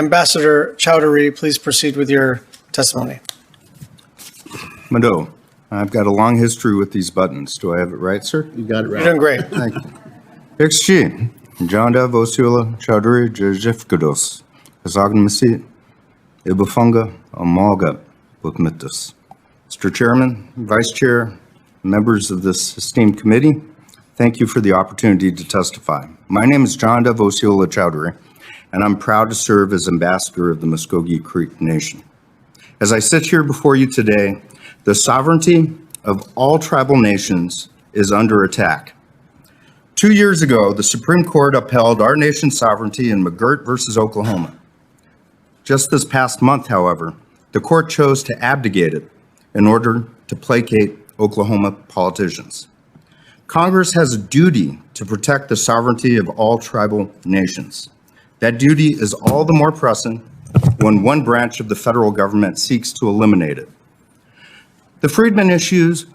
Ambassador Chadhuri, please proceed with your testimony. Mado, I've got a long history with these buttons. Do I have it right, sir? You got it right. You're doing great. Thank you. XG, Jonodev Osula Chadhuri Jajifkados, Hazagnamasi, Ibafunga, Amalga, Bukmitus. Mr. Chairman, Vice Chair, members of this esteemed committee, thank you for the opportunity to testify. My name is Jonodev Osula Chadhuri, and I'm proud to serve as ambassador of the Muskogee Creek Nation. As I sit here before you today, the sovereignty of all tribal nations is under attack. 2 years ago, the Supreme Court upheld our nation's sovereignty in McGirt versus Oklahoma. Just this past month, however, the court chose to abdicate it in order to placate Oklahoma politicians. Congress has a duty to protect the sovereignty of all tribal nations. That duty is all the more pressing when one branch of the federal government seeks to eliminate it. The Freedmen issues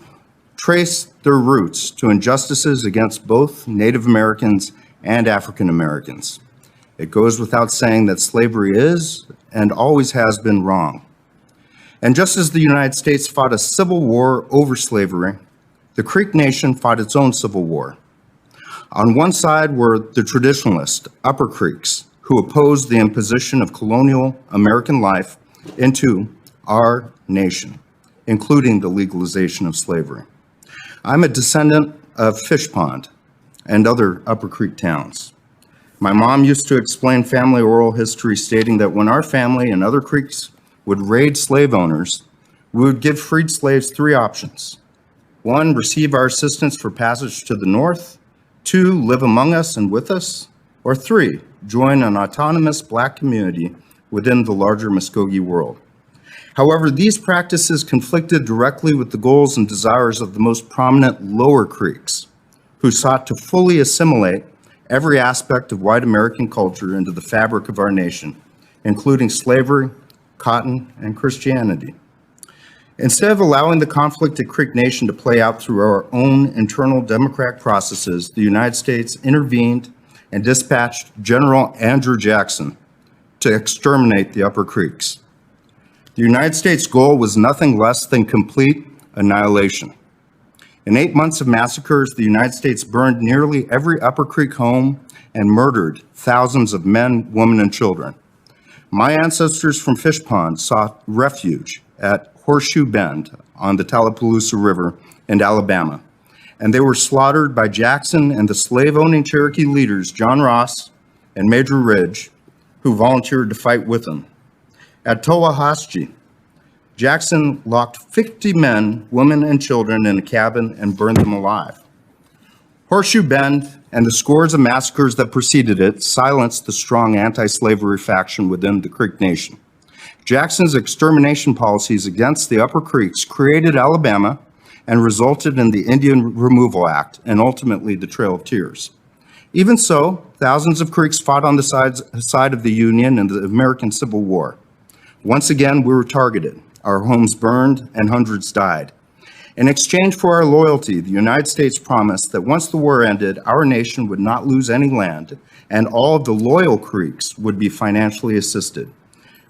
trace their roots to injustices against both Native Americans and African Americans. It goes without saying that slavery is and always has been wrong. And just as the United States fought a civil war over slavery, the Creek Nation fought its own civil war. On one side were the traditionalist Upper Creeks, who opposed the imposition of colonial American life into our nation, including the legalization of slavery. I'm a descendant of Fish Pond and other Upper Creek towns. My mom used to explain family oral history, stating that when our family and other Creeks would raid slave owners, we would give freed slaves 3 options. 1, receive our assistance for passage to the north. 2, live among us and with us. Or 3, join an autonomous Black community within the larger Muskogee world. However, these practices conflicted directly with the goals and desires of the most prominent Lower Creeks, who sought to fully assimilate every aspect of white American culture into the fabric of our nation, including slavery, cotton, and Christianity. Instead of allowing the conflict at Creek Nation to play out through our own internal democratic processes, the United States intervened and dispatched General Andrew Jackson to exterminate the Upper Creeks. The United States' goal was nothing less than complete annihilation. In 8 months of massacres, the United States burned nearly every Upper Creek home and murdered thousands of men, women, and children. My ancestors from Fish Pond sought refuge at Horseshoe Bend on the Tallapoosa River in Alabama, and they were slaughtered by Jackson and the slave-owning Cherokee leaders John Ross and Major Ridge, who volunteered to fight with them. At Towahaschi, Jackson locked 50 men, women, and children in a cabin and burned them alive. Horseshoe Bend and the scores of massacres that preceded it silenced the strong anti-slavery faction within the Creek Nation. Jackson's extermination policies against the Upper Creeks created Alabama and resulted in the Indian Removal Act and ultimately the Trail of Tears. Even so, thousands of Creeks fought on the side of the Union in the American Civil War. Once again, we were targeted. Our homes burned and hundreds died. In exchange for our loyalty, the United States promised that once the war ended, our nation would not lose any land and all of the loyal Creeks would be financially assisted.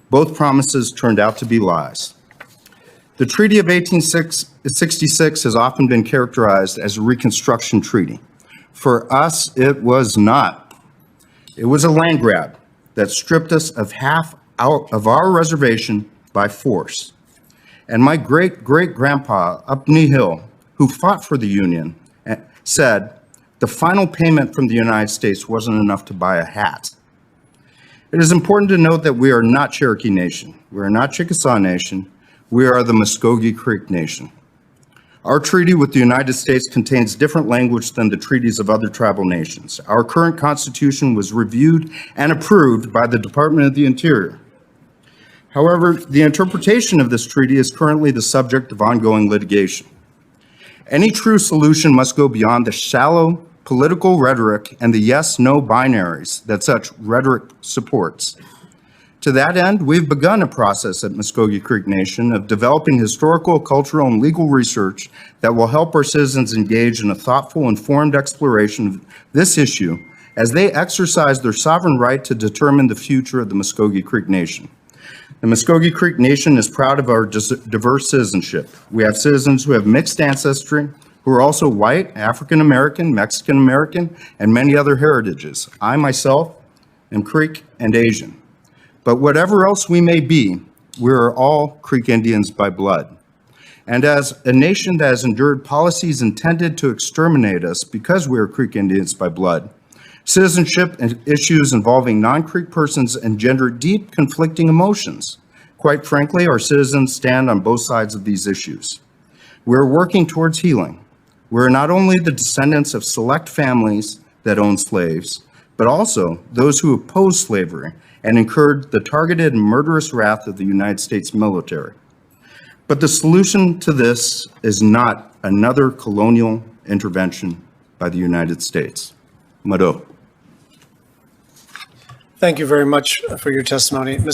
Both promises turned out to be lies. The Treaty of 1866 has often been characterized as a Reconstruction treaty. For us, it was not. It was a land grab that stripped us of half out of our reservation by force. And my great-great-grandpa up Knee Hill, who fought for the Union, said the final payment from the United States wasn't enough to buy a hat. It is important to note that we are not Cherokee Nation. We are not Chickasaw Nation. We are the Muskogee Creek Nation. Our treaty with the United States contains different language than the treaties of other tribal nations. Our current Constitution was reviewed and approved by the Department of the Interior. However, the interpretation of this treaty is currently the subject of ongoing litigation. Any true solution must go beyond the shallow political rhetoric and the yes-no binaries that such rhetoric supports. To that end, we've begun a process at Muskogee Creek Nation of developing historical, cultural, and legal research that will help our citizens engage in a thoughtful, informed exploration of this issue as they exercise their sovereign right to determine the future of the Muskogee Creek Nation. The Muskogee Creek Nation is proud of our diverse citizenship. We have citizens who have mixed ancestry, who are also white, African American, Mexican American, and many other heritages. I myself am Creek and Asian. But whatever else we may be, we are all Creek Indians by blood. And as a nation that has endured policies intended to exterminate us because we are Creek Indians by blood, citizenship and issues involving non-Creek persons engender deep conflicting emotions. Quite frankly, our citizens stand on both sides of these issues. We're working towards healing. We're not only the descendants of select families that owned slaves, but also those who opposed slavery and incurred the targeted and murderous wrath of the United States military. But the solution to this is not another colonial intervention by the United States. Mado. Thank you very much for your testimony. Ms.